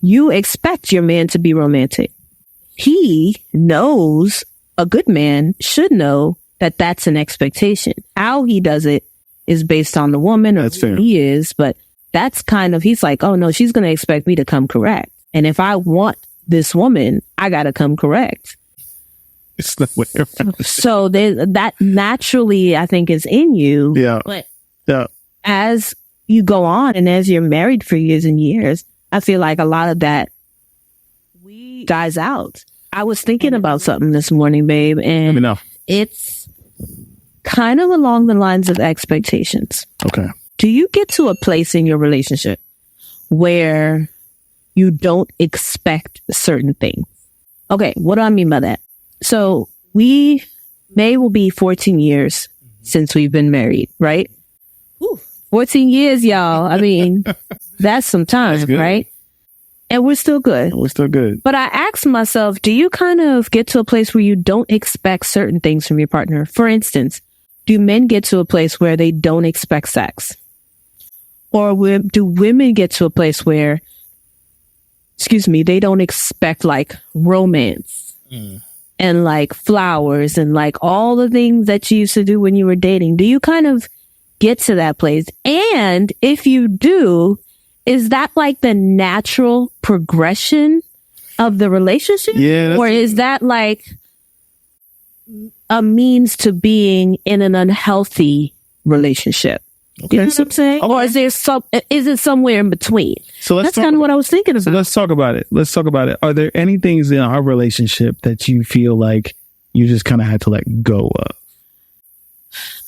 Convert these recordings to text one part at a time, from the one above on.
you expect your man to be romantic. He knows, a good man should know that that's an expectation. How he does it is based on the woman or who he is, but that's kind of, he's like, oh no, she's going to expect me to come correct. And if I want this woman, I got to come correct. It's the way around. So that naturally, I think, is in you. Yeah. But as you go on and as you're married for years and years, I feel like a lot of that dies out. I was thinking about something this morning, babe, and it's kind of along the lines of expectations. Okay. Do you get to a place in your relationship where you don't expect certain things? Okay, what do I mean by that? So May will be 14 years since we've been married, right? Ooh, 14 years, y'all. I mean, that's some time, right? And we're still good. We're still good. But I asked myself, do you kind of get to a place where you don't expect certain things from your partner? For instance, do men get to a place where they don't expect sex? Or do women get to a place where, they don't expect like romance and like flowers and like all the things that you used to do when you were dating? Do you kind of get to that place? And if you do, is that like the natural progression of the relationship? Yeah. Or is that like a means to being in an unhealthy relationship? Okay. You know what I'm saying? Okay. Or is it somewhere in between? So that's kind of what I was thinking about. So let's talk about it. Are there any things in our relationship that you feel like you just kind of had to let go of?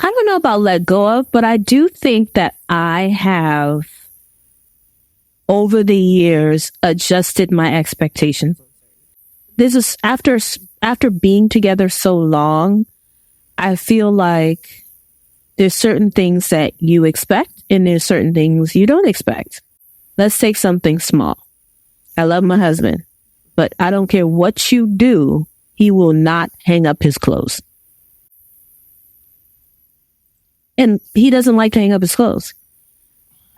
I don't know about let go of, but I do think that I have, over the years, adjusted my expectations. This is after being together so long, I feel like there's certain things that you expect and there's certain things you don't expect. Let's take something small. I love my husband, but I don't care what you do, he will not hang up his clothes. And he doesn't like to hang up his clothes.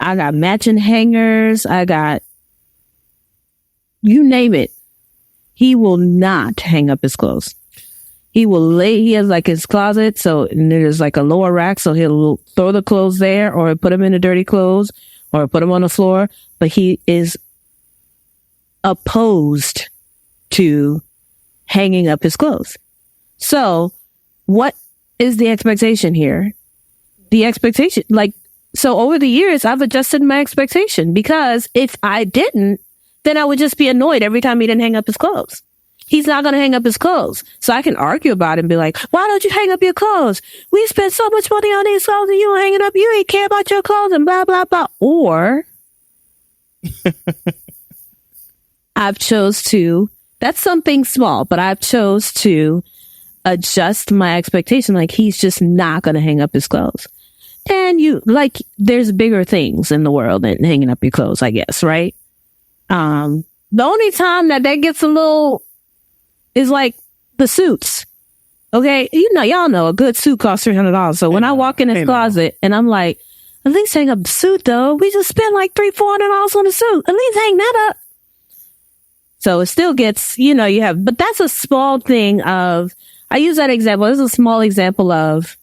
I got matching hangers. I got, you name it. He will not hang up his clothes. He has like his closet. So there's like a lower rack. So he'll throw the clothes there or put them in the dirty clothes or put them on the floor. But he is opposed to hanging up his clothes. So what is the expectation here? The expectation, so over the years, I've adjusted my expectation because if I didn't, then I would just be annoyed every time he didn't hang up his clothes. He's not going to hang up his clothes. So I can argue about it and be like, why don't you hang up your clothes? We spent so much money on these clothes and you don't hang it up. You ain't care about your clothes and blah, blah, blah. Or that's something small, but I've chose to adjust my expectation. Like he's just not going to hang up his clothes. And there's bigger things in the world than hanging up your clothes, I guess, right? The only time that gets a little is like the suits. Okay. Y'all know a good suit costs $300. So when I walk in his closet and I'm like, at least hang up the suit though. We just spent like $400 on the suit. At least hang that up. So it still gets, but that's a small thing I use that example. This is a small example of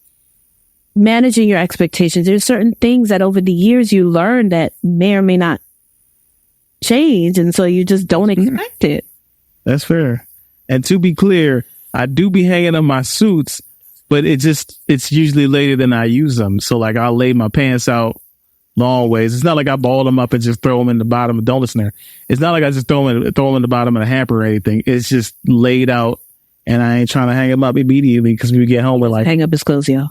managing your expectations. There's certain things that over the years you learn that may or may not change. And so you just don't expect it. That's fair. And to be clear, I do be hanging up my suits, but it's usually later than I use them. So like I'll lay my pants out long ways. It's not like I ball them up and just throw them in the bottom. Don't listen there. It's not like I just throw them in the bottom of the hamper or anything. It's just laid out and I ain't trying to hang them up immediately because when we get home, we're like, hang up his clothes, y'all.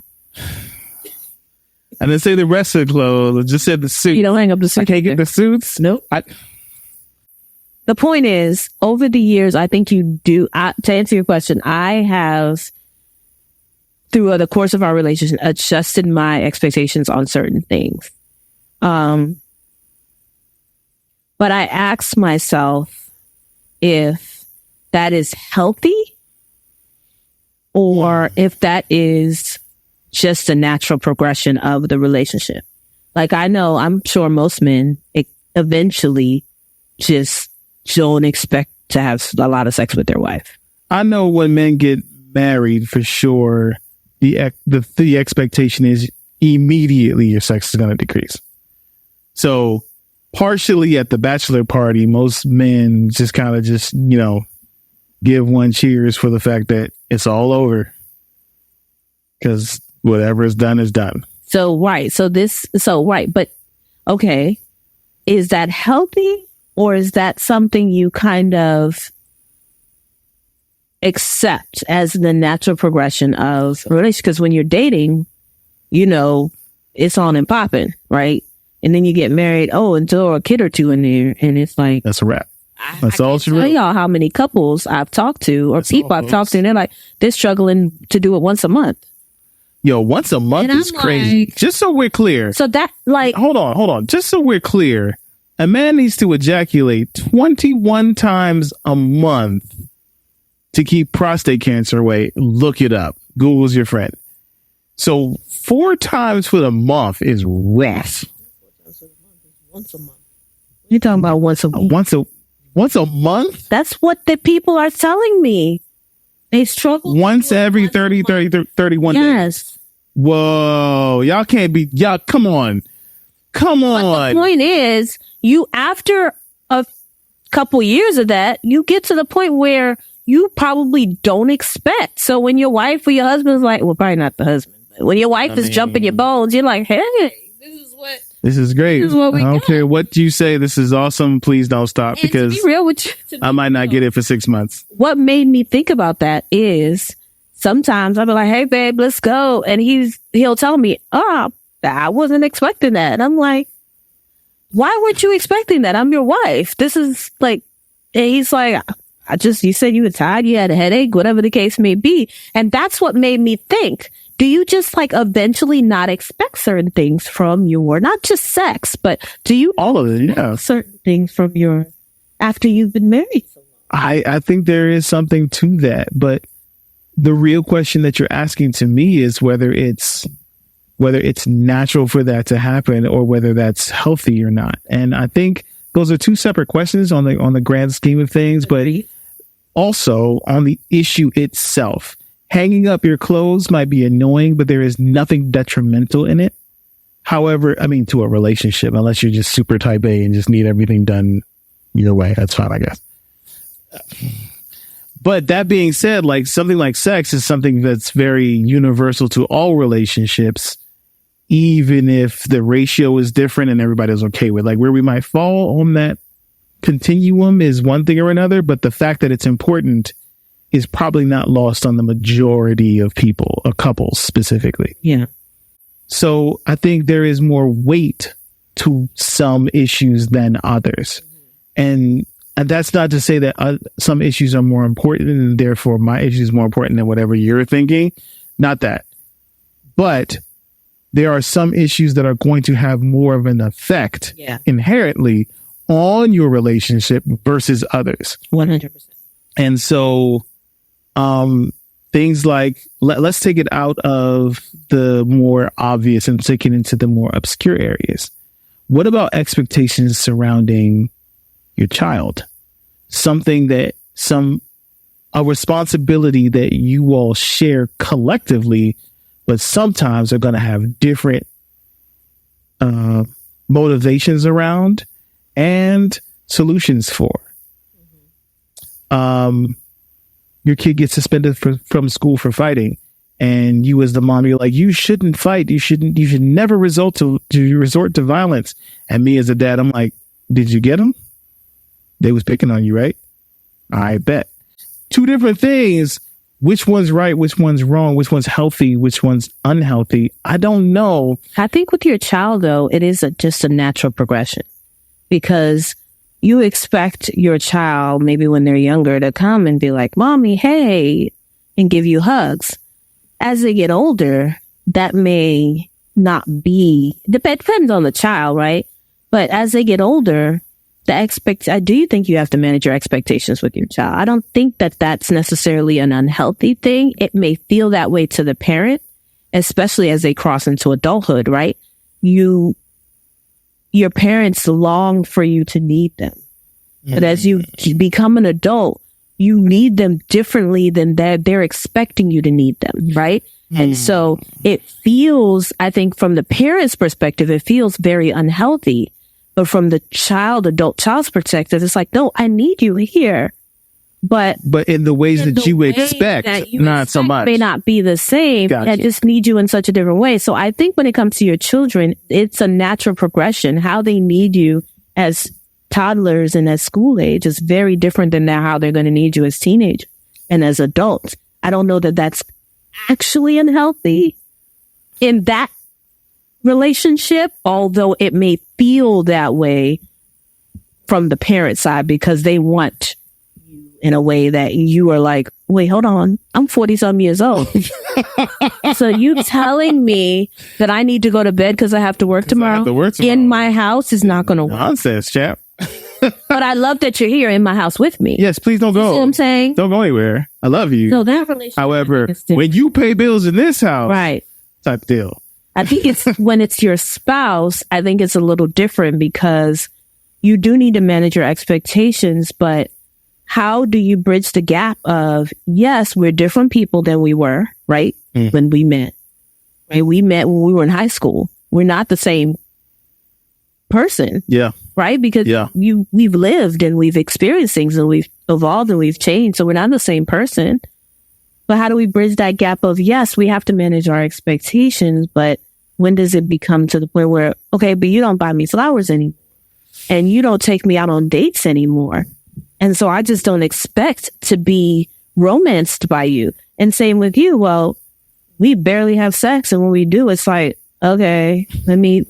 I didn't say the rest of the clothes. I just said the suit. You don't hang up the suit. I can't get the suits. Nope. The point is, over the years, I think you do, to answer your question, I have, through the course of our relationship, adjusted my expectations on certain things. But I asked myself if that is healthy or if that is just a natural progression of the relationship. Like I'm sure most men eventually just don't expect to have a lot of sex with their wife. I know when men get married, for sure, the expectation is immediately your sex is going to decrease. So partially at the bachelor party, most men just kind of give one cheers for the fact that it's all over, because whatever is done is done. So, right. But okay. Is that healthy, or is that something you kind of accept as the natural progression of a relationship? Because when you're dating, it's on and popping, right? And then you get married, and throw a kid or two in there, and it's like, that's a wrap. That's all she tell y'all how many couples I've talked to, or people I've talked to, and they're like, they're struggling to do it once a month. Yo, once a month is crazy. Just so we're clear. So that, like, hold on. Just so we're clear, a man needs to ejaculate 21 times a month to keep prostate cancer away. Look it up. Google's your friend. So 4 times for the month is rough. Once a month. You're talking about once a week. Once a month? That's what the people are telling me. They struggle. Once every 31 days. Yes. Whoa. Y'all can't be. Y'all, come on. But the point is, after a couple years of that, you get to the point where you probably don't expect. So when your wife or your husband's like, well, probably not the husband, but when your wife is jumping your bones, you're like, hey, this is great. This is what we I don't got. care what you say. This is awesome. Please don't stop, and because to be real with you, I might not get it for 6 months. What made me think about that is sometimes I'll be like, hey, babe, let's go. And he'll tell me, I wasn't expecting that. And I'm like, why weren't you expecting that? I'm your wife. This is like, and he's like, you said you were tired, you had a headache, whatever the case may be. And that's what made me think, do you just like eventually not expect certain things from not just sex, but do you all of it, yeah, certain things from after you've been married so long? I think there is something to that, but the real question that you're asking to me is whether it's natural for that to happen, or whether that's healthy or not. And I think those are two separate questions on the grand scheme of things, but also on the issue itself. Hanging up your clothes might be annoying, but there is nothing detrimental in it. However, to a relationship, unless you're just super type A and just need everything done your way, that's fine, I guess. But that being said, like something like sex is something that's very universal to all relationships, even if the ratio is different and everybody's okay with. Like, where we might fall on that continuum is one thing or another, but the fact that it's important is probably not lost on the majority of people, or couples specifically. Yeah. So I think there is more weight to some issues than others. And that's not to say that some issues are more important and therefore my issue is more important than whatever you're thinking. Not that. But there are some issues that are going to have more of an effect inherently on your relationship versus others. 100%. And so things like, let's take it out of the more obvious and take it into the more obscure areas. What about expectations surrounding your child? A responsibility that you all share collectively, but sometimes are going to have different motivations around and solutions for. Your kid gets suspended from school for fighting, and you as the mom, you're like, you shouldn't fight. You should never resort to violence. And me as a dad, I'm like, did you get them? They was picking on you, right? I bet. Two different things. Which one's right? Which one's wrong? Which one's healthy? Which one's unhealthy? I don't know. I think with your child, though, it is just a natural progression, because you expect your child, maybe when they're younger, to come and be like, mommy, hey, and give you hugs. As they get older, that may not be, depends on the child, right? But as they get older, do you think you have to manage your expectations with your child? I don't think that that's necessarily an unhealthy thing. It may feel that way to the parent, especially as they cross into adulthood, right? Your parents long for you to need them. But as you become an adult, you need them differently than they're expecting you to need them, right? And so it feels, I think from the parent's perspective, it feels very unhealthy. But from the child's perspective, it's like, no, I need you here. But in the ways that you expect, not so much. May not be the same. Gotcha. I just need you in such a different way. So I think when it comes to your children, it's a natural progression. How they need you as toddlers and as school age is very different than how they're going to need you as teenagers and as adults. I don't know that that's actually unhealthy in that relationship, although it may feel that way from the parent side because they want you in a way that you are like, wait, hold on, I'm 40-some years old. So you telling me that I need to go to bed because I have to work tomorrow in my house is not going to work. Nonsense, chap. But I love that you're here in my house with me. Yes, please don't go. You see what I'm saying? Don't go anywhere. I love you. So that relationship. However, when you pay bills in this house, right, type deal. I think it's when it's your spouse, I think it's a little different because you do need to manage your expectations, but how do you bridge the gap of, yes, we're different people than we were, right? When we met, right? We met when we were in high school. We're not the same person. Yeah. Right? Because we've lived and we've experienced things and we've evolved and we've changed. So we're not the same person. But how do we bridge that gap of, yes, we have to manage our expectations, but when does it become to the point where, okay, but you don't buy me flowers anymore and you don't take me out on dates anymore. And so I just don't expect to be romanced by you. And same with you. Well, we barely have sex. And when we do, it's like, okay, let me,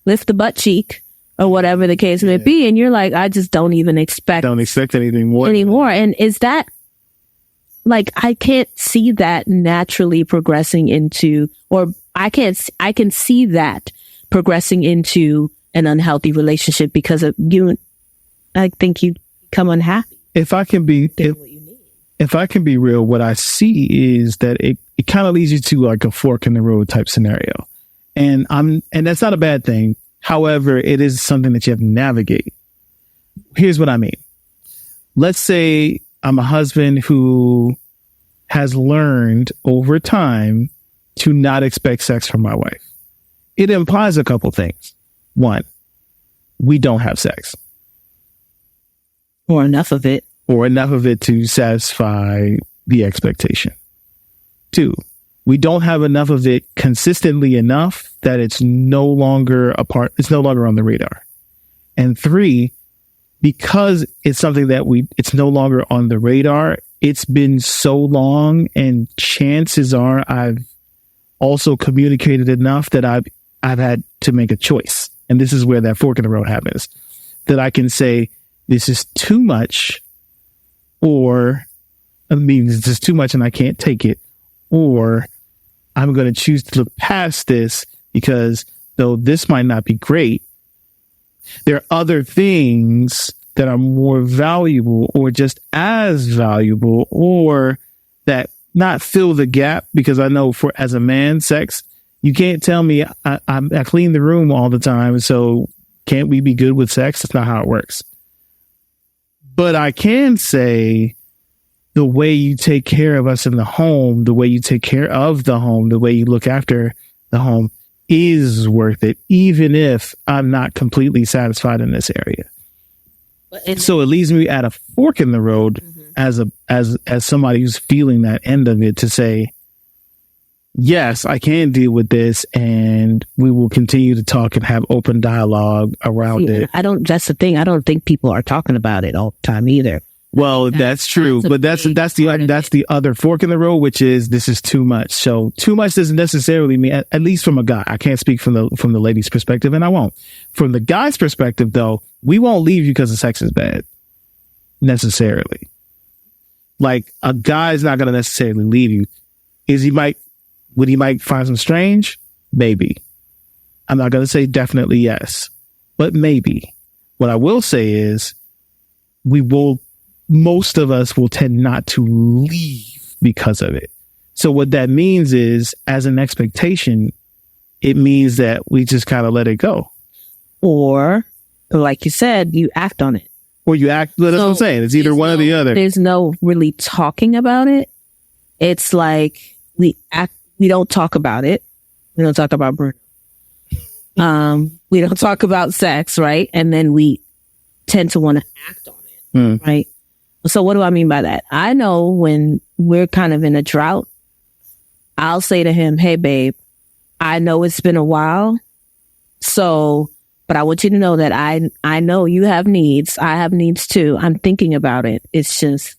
lift the butt cheek. Or whatever the case may be. And you're like, I just don't even expect. Don't expect anything more. Anymore. And is that, like, I can't see that naturally progressing into, or I can see that progressing into an unhealthy relationship because of you. I think you become unhappy. If I can be real, what I see is that it kind of leads you to like a fork in the road type scenario. And that's not a bad thing. However, it is something that you have to navigate. Here's what I mean. Let's say I'm a husband who has learned over time to not expect sex from my wife. It implies a couple things. One, we don't have sex. Or enough of it. Or enough of it to satisfy the expectation. Two, we don't have enough of it consistently enough that it's no longer it's no longer on the radar. And three, because it's something that it's no longer on the radar, it's been so long and chances are I've also communicated enough that I've had to make a choice. And this is where that fork in the road happens, that I can say, this is too much, or this is too much and I can't take it, or I'm going to choose to look past this because though this might not be great, there are other things that are more valuable or just as valuable or that not fill the gap. Because I know as a man, sex, you can't tell me I clean the room all the time. So can't we be good with sex? That's not how it works. But I can say, the way you take care of us in the home, the way you take care of the home, the way you look after the home is worth it, even if I'm not completely satisfied in this area. So it leaves me at a fork in the road as somebody who's feeling that end of it to say, yes, I can deal with this and we will continue to talk and have open dialogue around it. That's the thing. I don't think people are talking about it all the time either. Well, that's true, but that's the other fork in the road, which is this is too much. So too much doesn't necessarily mean, at least from a guy. I can't speak from the lady's perspective, and I won't. From the guy's perspective, though, we won't leave you because the sex is bad, necessarily. Like a guy's not going to necessarily leave you. Would he might find some strange? Maybe. I'm not going to say definitely yes, but maybe. What I will say is most of us will tend not to leave because of it. So what that means is, as an expectation, it means that we just kind of let it go. Or, like you said, you act on it. Or you act, that's what I'm saying. It's either one or the other. There's no really talking about it. It's like we don't talk about it. We don't talk about Bruno. We don't talk about sex, right? And then we tend to want to act on it, right? So what do I mean by that? I know when we're kind of in a drought, I'll say to him, hey, babe, I know it's been a while. But I want you to know that I know you have needs. I have needs too. I'm thinking about it. It's just,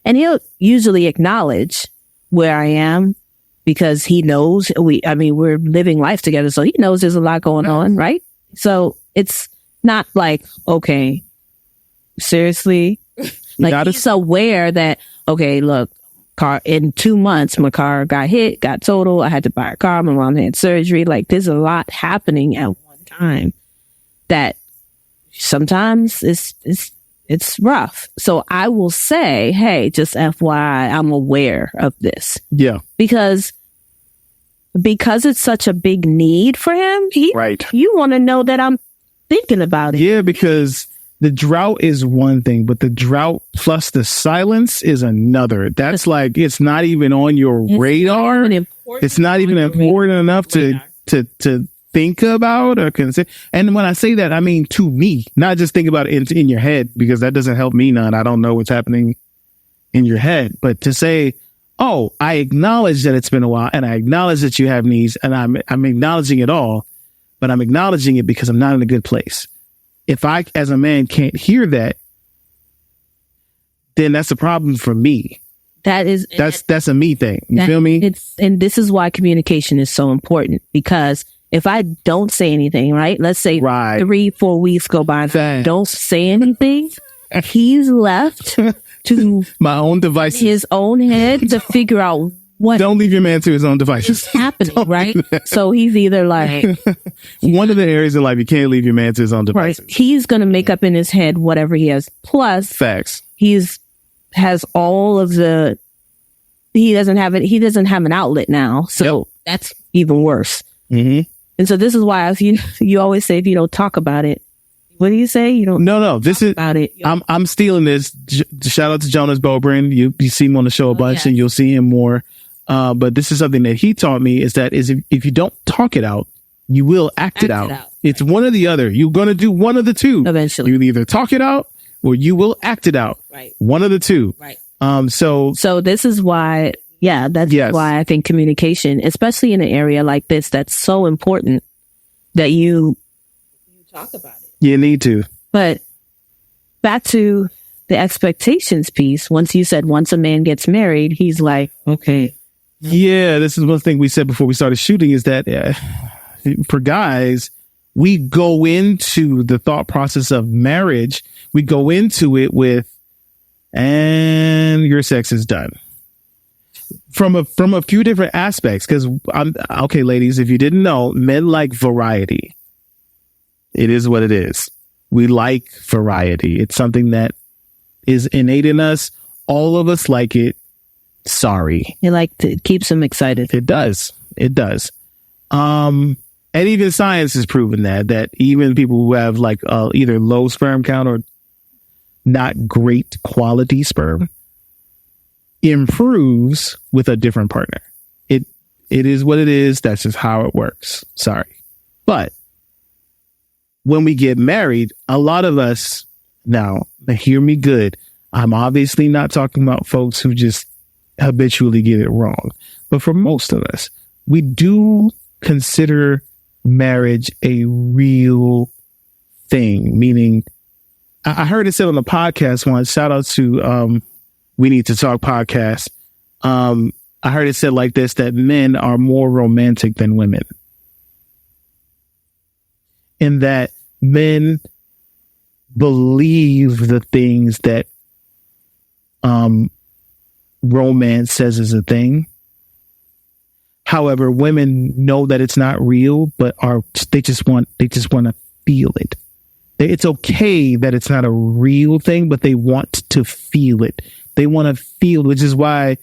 and he'll usually acknowledge where I am because he knows we're living life together. So he knows there's a lot going on, right? So it's not like, okay, seriously, like he's aware that, okay, look, in 2 months, my car got hit, got totaled. I had to buy a car. My mom had surgery. Like there's a lot happening at one time that sometimes it's rough. So I will say, hey, just FYI, I'm aware of this. Yeah. Because it's such a big need for him. You want to know that I'm thinking about it. Yeah, because the drought is one thing, but the drought plus the silence is another. That's like, it's not even on your radar. It's not even important enough to think about or consider. And when I say that, I mean to me, not just think about it in your head, because that doesn't help me none. I don't know what's happening in your head, but to say, oh, I acknowledge that it's been a while and I acknowledge that you have needs and I'm acknowledging it all, but I'm acknowledging it because I'm not in a good place. If I, as a man, can't hear that, then that's a problem for me. That's a me thing. You feel me? And this is why communication is so important, because if I don't say anything, right? Let's say 3-4 weeks go by and I don't say anything. He's left to my own devices, his own head to figure out what. Don't leave your man to his own devices. Happening, right? So he's either like one of the areas in life you can't leave your man to his own devices. Right. He's going to make up in his head whatever he has. Plus, facts. Has all of the. He doesn't have it. He doesn't have an outlet now, so that's even worse. Mm-hmm. And so this is why you always say if you don't talk about it, what do you say? You don't. No. This is about it. I'm stealing this. Shout out to Jonas Bobrin. You see him on the show a bunch, and you'll see him more. But this is something that he taught me: is if you don't talk it out, you will act it out. It's one or the other. You're going to do one of the two. Eventually, you either talk it out or you will act it out. Right. One of the two. Right. So this is why. Yeah, that's why I think communication, especially in an area like this, that's so important that you talk about it. You need to. But back to the expectations piece. Once a man gets married, he's like, okay. Yeah, this is one thing we said before we started shooting is that for guys, we go into the thought process of marriage. We go into it with, and your sex is done. From a few different aspects, because okay, ladies, if you didn't know, men like variety. It is what it is. We like variety. It's something that is innate in us. All of us like it. Sorry. It keeps them excited. It does. And even science has proven that even people who have like either low sperm count or not great quality sperm improves with a different partner. It is what it is. That's just how it works. Sorry. But when we get married, a lot of us, now hear me good, I'm obviously not talking about folks who just habitually get it wrong, but for most of us, we do consider marriage a real thing. Meaning, I heard it said on the podcast once, shout out to We Need to Talk podcast. I heard it said like this, that men are more romantic than women. In that men believe the things that romance says is a thing. However, women know that it's not real, but they just want to feel it. It's okay that it's not a real thing, but they want to feel it. They want to feel, which is why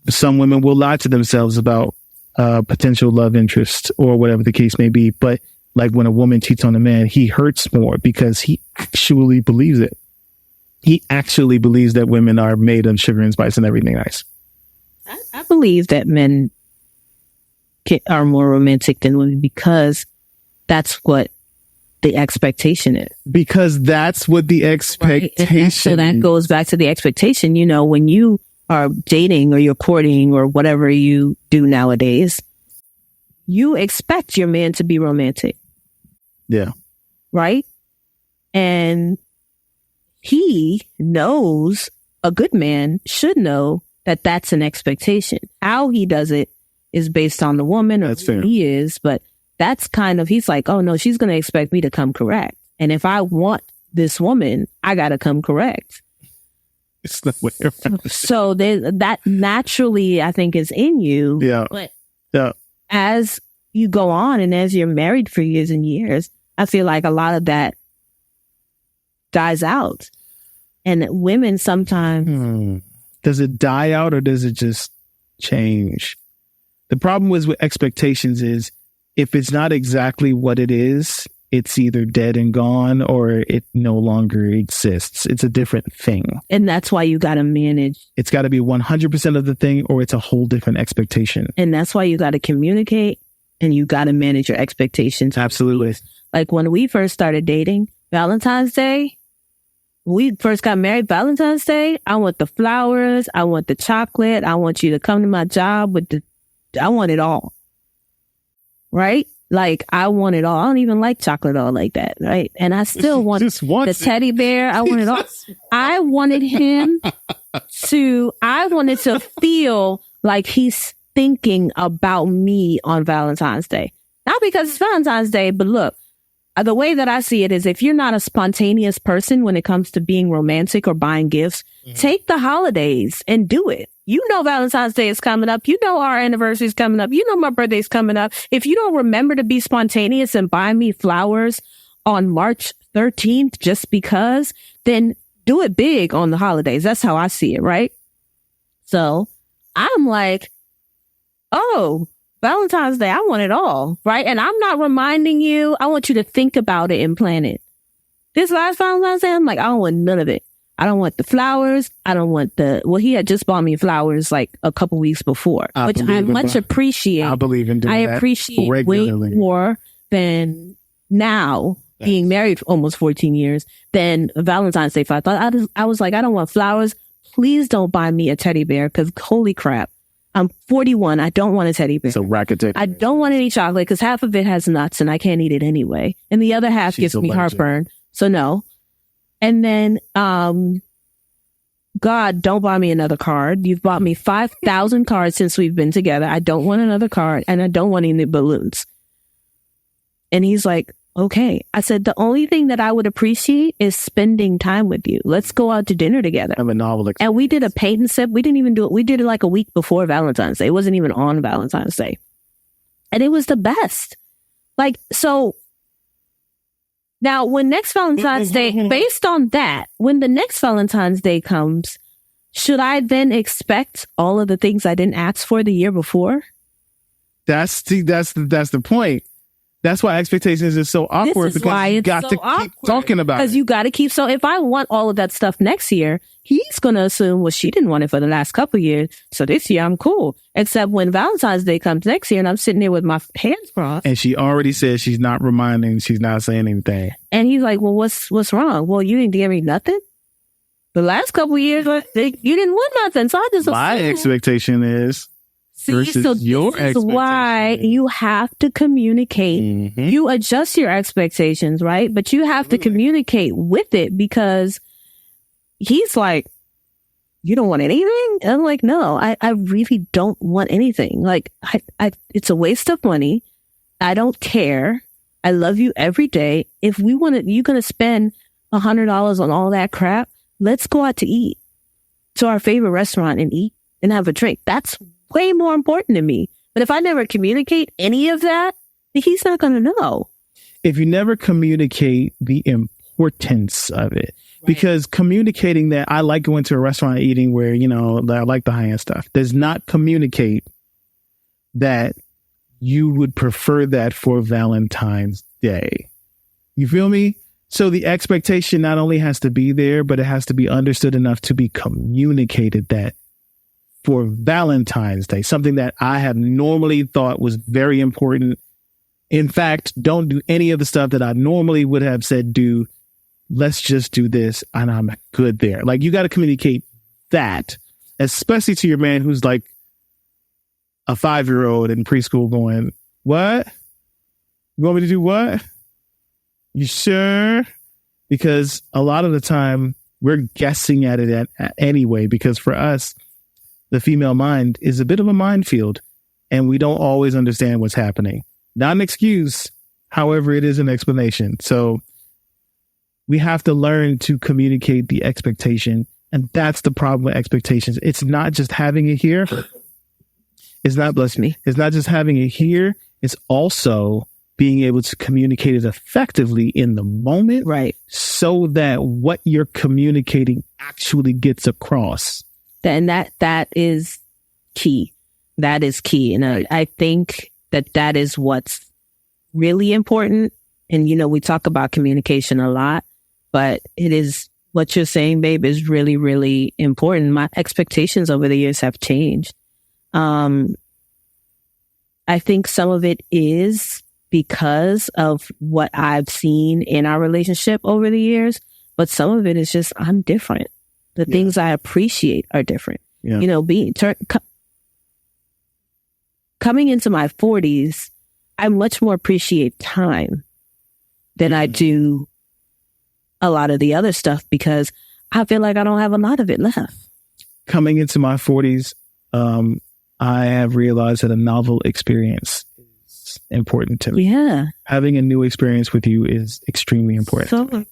some women will lie to themselves about potential love interest or whatever the case may be. But like when a woman cheats on a man, he hurts more because he actually believes it. He actually believes that women are made of sugar and spice and everything nice. I believe that men are more romantic than women because that's what the expectation is. Because that's what the expectation. Right? So that goes back to the expectation. You know, when you are dating or you're courting or whatever you do nowadays, you expect your man to be romantic. Yeah. Right? And he knows, a good man should know that that's an expectation. How he does it is based on the woman or that's who fair. he is, but that's kind of, he's like, oh no, she's going to expect me to come correct. And if I want this woman, I got to come correct. It's the way around. So that naturally, I think, is in you. Yeah. But yeah. as you go on and as you're married for years and years, I feel like a lot of that dies out. And women sometimes... Does it die out or does it just change? The problem with expectations is if it's not exactly what it is, it's either dead and gone or it no longer exists. It's a different thing. And that's why you got to manage. It's got to be 100% of the thing or it's a whole different expectation. And that's why you got to communicate and you got to manage your expectations. Absolutely. Like when we first started dating, Valentine's Day, we first got married, Valentine's Day, I want the flowers, I want the chocolate, I want you to come to my job I want it all. Right? Like, I want it all. I don't even like chocolate all like that, right? And I still want the teddy bear. I want it all. I wanted to feel like he's thinking about me on Valentine's Day. Not because it's Valentine's Day, but look, the way that I see it is if you're not a spontaneous person when it comes to being romantic or buying gifts, take the holidays and do it. You know Valentine's Day is coming up. You know our anniversary is coming up. You know my birthday's coming up. If you don't remember to be spontaneous and buy me flowers on March 13th just because, then do it big on the holidays. That's how I see it, right? So I'm like, oh, Valentine's Day, I want it all, right? And I'm not reminding you. I want you to think about it and plan it. This last Valentine's Day, I'm like, I don't want none of it. I don't want the flowers. I don't want he had just bought me flowers like a couple weeks before, which I much appreciate. I believe in doing that. I appreciate regularly. way more than now being married for almost 14 years than Valentine's Day. I was like, I don't want flowers. Please don't buy me a teddy bear because holy crap. I'm 41. I don't want a teddy bear. It's a racket teddy bear. I don't want any chocolate because half of it has nuts and I can't eat it anyway. And the other half gives me heartburn. So no. And then, God, don't buy me another card. You've bought me 5,000 cards since we've been together. I don't want another card and I don't want any balloons. And he's like, okay. I said, the only thing that I would appreciate is spending time with you. Let's go out to dinner together. Have a novel experience. And we did a paint and sip. We didn't even do it. We did it like a week before Valentine's Day. It wasn't even on Valentine's Day. And it was the best. Like, so now when next Valentine's Day, based on that, when the next Valentine's Day comes, should I then expect all of the things I didn't ask for the year before? That's the point. That's why expectations is so awkward because you got to keep talking about it. Because you got to keep. So if I want all of that stuff next year, he's going to assume, well, she didn't want it for the last couple of years. So this year I'm cool. Except when Valentine's Day comes next year and I'm sitting there with my hands crossed. And she already said she's not reminding. She's not saying anything. And he's like, well, what's wrong? Well, you didn't give me nothing. The last couple of years, you didn't want nothing. So I just my expectation is. Versus so your this is why you have to communicate. Mm-hmm. You adjust your expectations, right? But you have to communicate with it because he's like, you don't want anything? And I'm like, no, I really don't want anything. Like, it's a waste of money. I don't care. I love you every day. If you're going to spend $100 on all that crap, let's go out to eat to our favorite restaurant and eat and have a drink. That's way more important to me. But if I never communicate any of that, he's not going to know. If you never communicate the importance of it, right. Because communicating that I like going to a restaurant eating where, I like the high-end stuff, does not communicate that you would prefer that for Valentine's Day. You feel me? So the expectation not only has to be there, but it has to be understood enough to be communicated that for Valentine's Day, something that I have normally thought was very important. In fact, don't do any of the stuff that I normally would have said do. Let's just do this and I'm good there. Like, you got to communicate that, especially to your man who's like a 5-year-old in preschool going, what? You want me to do what? You sure? Because a lot of the time we're guessing at it anyway, because for us, the female mind is a bit of a minefield and we don't always understand what's happening. Not an excuse. However, it is an explanation. So we have to learn to communicate the expectation. And that's the problem with expectations. It's not just having it here. It's not, bless me. It's not just having it here. It's also being able to communicate it effectively in the moment. Right. So that what you're communicating actually gets across. And that is key. That is key. And I think that is what's really important. And, you know, we talk about communication a lot, but it is what you're saying, babe, is really, really important. My expectations over the years have changed. I think some of it is because of what I've seen in our relationship over the years, but some of it is just I'm different. The things I appreciate are different. Yeah. You know, coming into my 40s, I much more appreciate time than I do a lot of the other stuff because I feel like I don't have a lot of it left. Coming into my 40s, I have realized that a novel experience is important to me. Yeah. Having a new experience with you is extremely important. So important.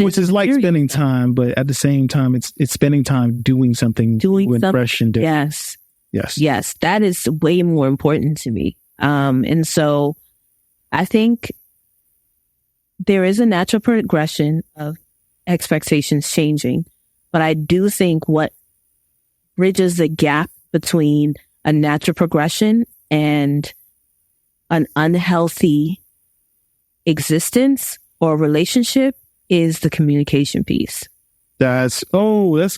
Which is like spending time, but at the same time, it's spending time doing something fresh and different. Yes. That is way more important to me. And so I think there is a natural progression of expectations changing, but I do think what bridges the gap between a natural progression and an unhealthy existence or relationship is the communication piece. That's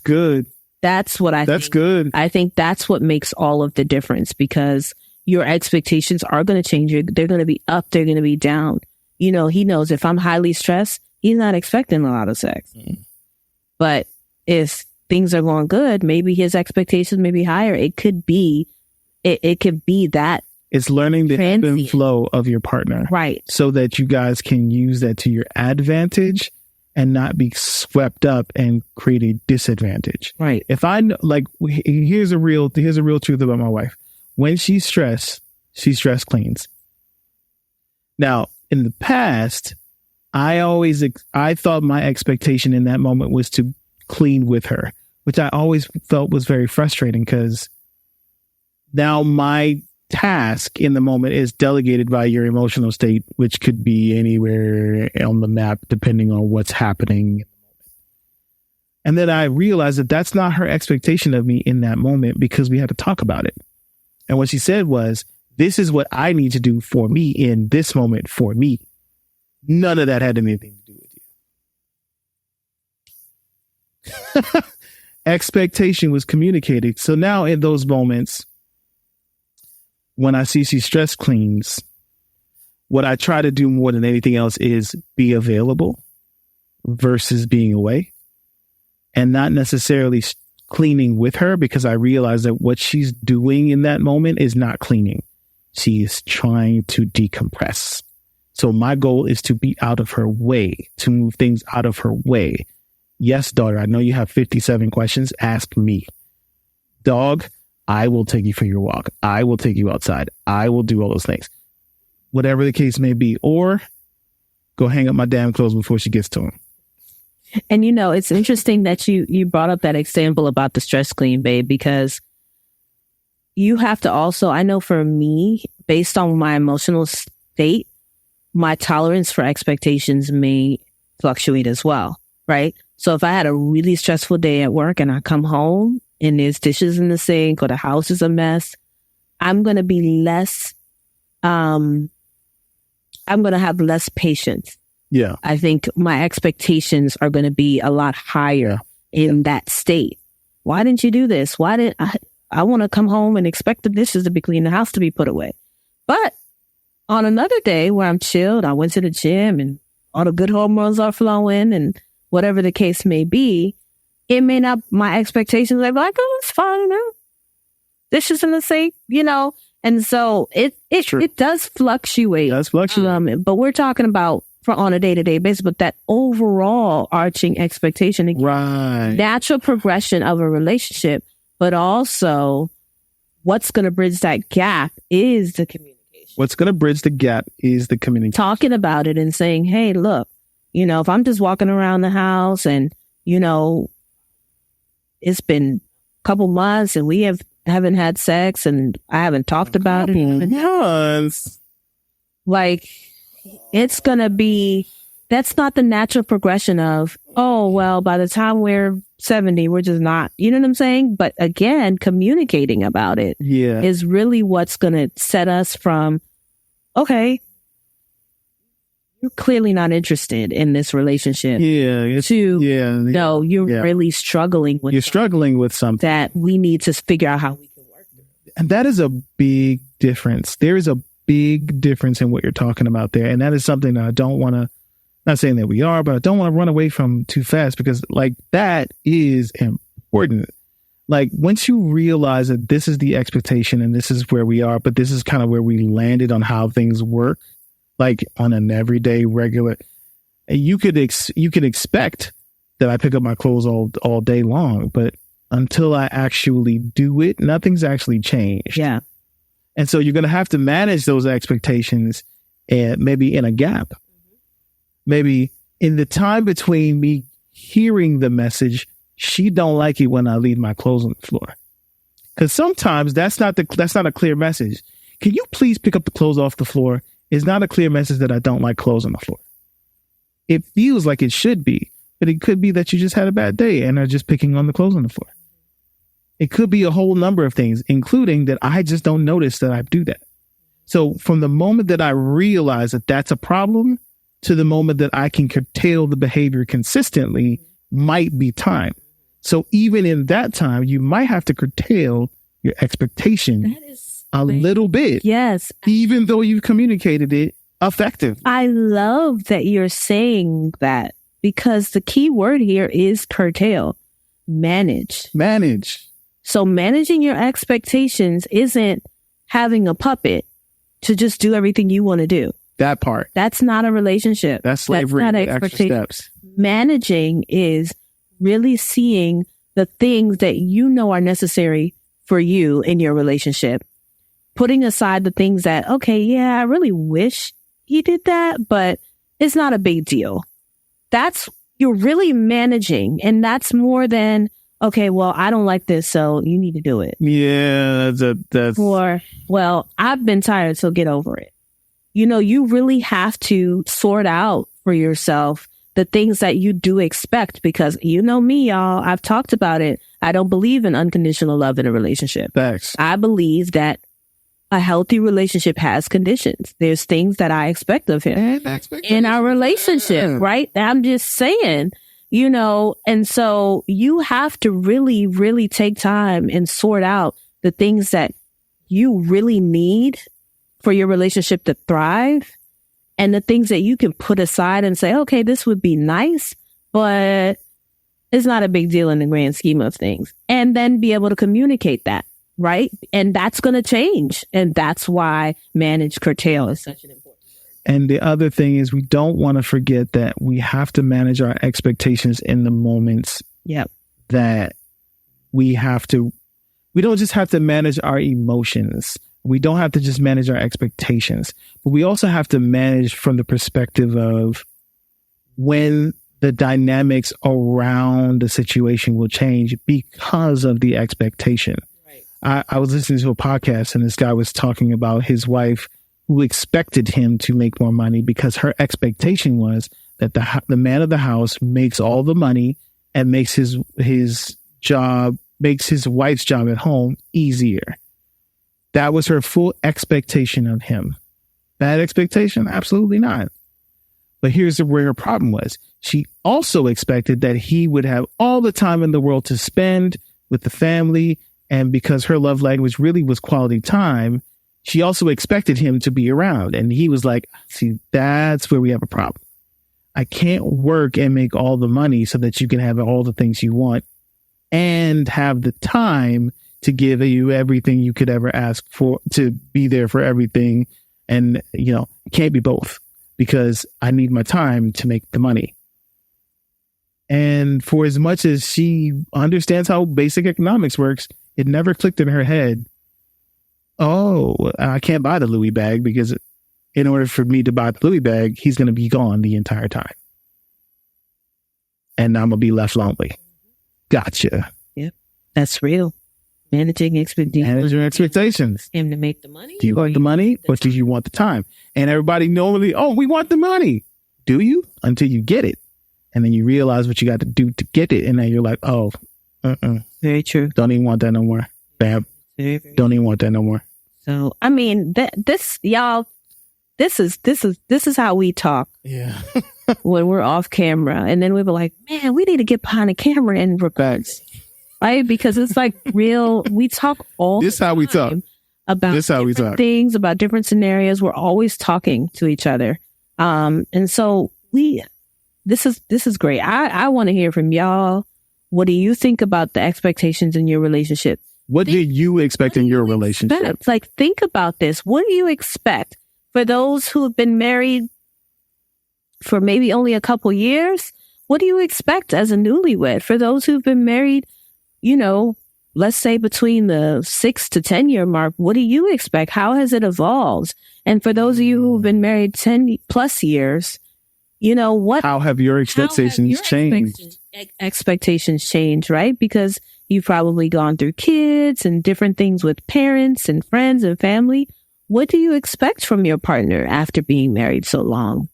good. That's what I think. That's good. I think that's what makes all of the difference because your expectations are going to change. They're going to be up. They're going to be down. You know, he knows if I'm highly stressed, he's not expecting a lot of sex. But if things are going good, maybe his expectations may be higher. It could be that. It's learning the ebb and flow of your partner. Right. So that you guys can use that to your advantage and not be swept up and create a disadvantage. Right. If I know, like, here's a real truth about my wife. When she's stressed, she stress cleans. Now, in the past, I thought my expectation in that moment was to clean with her, which I always felt was very frustrating because now my task in the moment is delegated by your emotional state, which could be anywhere on the map, depending on what's happening. And then I realized that that's not her expectation of me in that moment because we had to talk about it. And what she said was, this is what I need to do for me in this moment for me. None of that had anything to do with you. Expectation was communicated. So now in those moments, when I see she stress cleans, what I try to do more than anything else is be available versus being away, and not necessarily cleaning with her, because I realize that what she's doing in that moment is not cleaning. She is trying to decompress. So my goal is to be out of her way, to move things out of her way. Yes, daughter, I know you have 57 questions. Ask me. Dog, I will take you for your walk. I will take you outside. I will do all those things. Whatever the case may be. Or go hang up my damn clothes before she gets to them. And, you know, it's interesting that you brought up that example about the stress clean, babe, because you have to also, I know for me, based on my emotional state, my tolerance for expectations may fluctuate as well, right? So if I had a really stressful day at work and I come home and there's dishes in the sink or the house is a mess, I'm going to be less, I'm going to have less patience Yeah. I think my expectations are going to be a lot higher in that state. Why didn't you do this? Why did I want to come home and expect the dishes to be clean, the house to be put away? But on another day where I'm chilled, I went to the gym and all the good hormones are flowing and whatever the case may be, it may not, my expectations are like, oh, it's fine. Dishes in the sink, and so it does fluctuate. But we're talking about on a day-to-day basis, but that overall arching expectation, natural progression of a relationship, but also what's going to bridge that gap is the communication. What's going to bridge the gap is the communication. Talking about it and saying, hey, look, if I'm just walking around the house and, it's been a couple months and we haven't had sex and I haven't talked about it. Yes. Like, it's going to be, that's not the natural progression of, oh, well, by the time we're 70, we're just not, you know what I'm saying? But again, communicating about it is really what's going to set us from, okay, you're clearly not interested in this relationship. No, you're really struggling with something that we need to figure out how we can work through. And that is a big difference. There is a big difference in what you're talking about there. And that is something that I don't want to, not saying that we are, but I don't want to run away from too fast because that is important. Like once you realize that this is the expectation and this is where we are, but this is kind of where we landed on how things work, like on an everyday regular, you could expect that I pick up my clothes all day long, but until I actually do it, nothing's actually changed. Yeah. And so you're going to have to manage those expectations maybe in a gap. Maybe in the time between me hearing the message, she don't like it when I leave my clothes on the floor. Because sometimes that's not a clear message. Can you please pick up the clothes off the floor? It's not a clear message that I don't like clothes on the floor. It feels like it should be, but it could be that you just had a bad day and are just picking on the clothes on the floor. It could be a whole number of things, including that I just don't notice that I do that. So from the moment that I realize that that's a problem to the moment that I can curtail the behavior consistently might be time. So even in that time, you might have to curtail your expectation a little bit. Yes. Even though you've communicated it effectively. I love that you're saying that because the key word here is curtail. Manage. So managing your expectations isn't having a puppet to just do everything you want to do. That part. That's not a relationship. That's slavery. That's not extra steps. Managing is really seeing the things that you know are necessary for you in your relationship. Putting aside the things that, okay, yeah, I really wish he did that, but it's not a big deal. You're really managing. And that's more than, okay, well, I don't like this, so you need to do it. Yeah, that's. Or, well, I've been tired, so get over it. You really have to sort out for yourself the things that you do expect because me, y'all, I've talked about it. I don't believe in unconditional love in a relationship. Thanks. I believe that a healthy relationship has conditions. There's things that I expect of him in our relationship, right? I'm just saying, and so you have to really, really take time and sort out the things that you really need for your relationship to thrive and the things that you can put aside and say, okay, this would be nice, but it's not a big deal in the grand scheme of things. And then be able to communicate that, right? And that's going to change. And that's why manage curtail is such an important word. And the other thing is we don't want to forget that we have to manage our expectations in the moments that we don't just have to manage our emotions. We don't have to just manage our expectations, but we also have to manage from the perspective of when the dynamics around the situation will change because of the expectation. Right. I was listening to a podcast and this guy was talking about his wife who expected him to make more money because her expectation was that the man of the house makes all the money and makes his wife's job at home easier. That was her full expectation of him. Bad expectation? Absolutely not. But here's where her problem was. She also expected that he would have all the time in the world to spend with the family. And because her love language really was quality time, she also expected him to be around. And he was like, see, that's where we have a problem. I can't work and make all the money so that you can have all the things you want and have the time to give you everything you could ever ask for, to be there for everything. And, you know, it can't be both because I need my time to make the money. And for as much as she understands how basic economics works, it never clicked in her head, oh, I can't buy the Louis bag because in order for me to buy the Louis bag, he's going to be gone the entire time. And I'm going to be left lonely. Gotcha. Yep. That's real. Managing expectations. Managing expectations. Him to make the money. Do you want the money or do you want the time? And everybody normally, oh, we want the money. Do you? Until you get it. And then you realize what you got to do to get it. And then you're like, oh, very true. Don't even want that no more. Bam. Don't even want that no more. So, I mean, this is how we talk. Yeah. When we're off camera. And then we'll be like, man, we need to get behind the camera in regards. Right? Because it's like real, we talk all this the time how we talk. About this how we talk. Things, about different scenarios. We're always talking to each other. And so this is great. I want to hear from y'all. What do you think about the expectations in your relationship? What did you expect in your relationship? Like, think about this. What do you expect for those who have been married for maybe only a couple years? What do you expect as a newlywed? For those who've been married, you know, let's say between the 6 to 10 year mark, what do you expect? How has it evolved? And for those of you who've been married 10 plus years, you know, how have your expectations changed? Expectations change, right? Because you've probably gone through kids and different things with parents and friends and family. What do you expect from your partner after being married so long?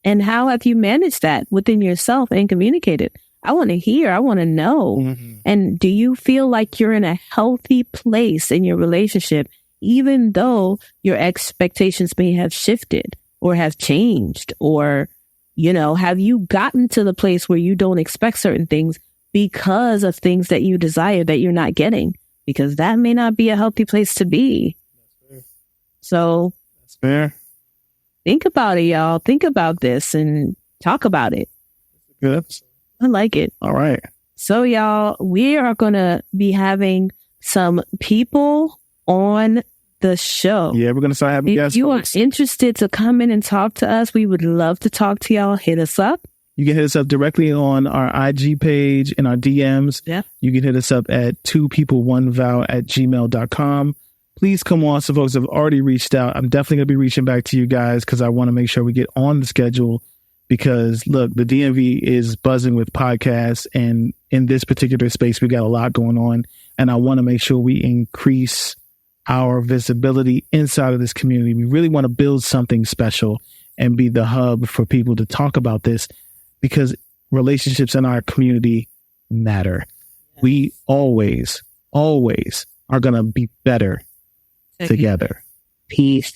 And how have you managed that within yourself and communicated? I want to hear. I want to know. Mm-hmm. And do you feel like you're in a healthy place in your relationship, even though your expectations may have shifted or have changed? Or, you know, have you gotten to the place where you don't expect certain things because of things that you desire that you're not getting? Because that may not be a healthy place to be. That's fair. So that's fair. Think about it, y'all. Think about this and talk about it. Good episode. I like it. All right. So, y'all, we are going to be having some people on the show. Yeah, we're going to start having guests. If you are interested to come in and talk to us, we would love to talk to y'all. Hit us up. You can hit us up directly on our IG page in our DMs. Yeah. You can hit us up at 2people1vow@gmail.com. Please come on. Some folks have already reached out. I'm definitely going to be reaching back to you guys because I want to make sure we get on the schedule. Because look, the DMV is buzzing with podcasts, and in this particular space, we got a lot going on. And I want to make sure we increase our visibility inside of this community. We really want to build something special and be the hub for people to talk about this, because relationships in our community matter. Yes. We always are going to be better together. Peace.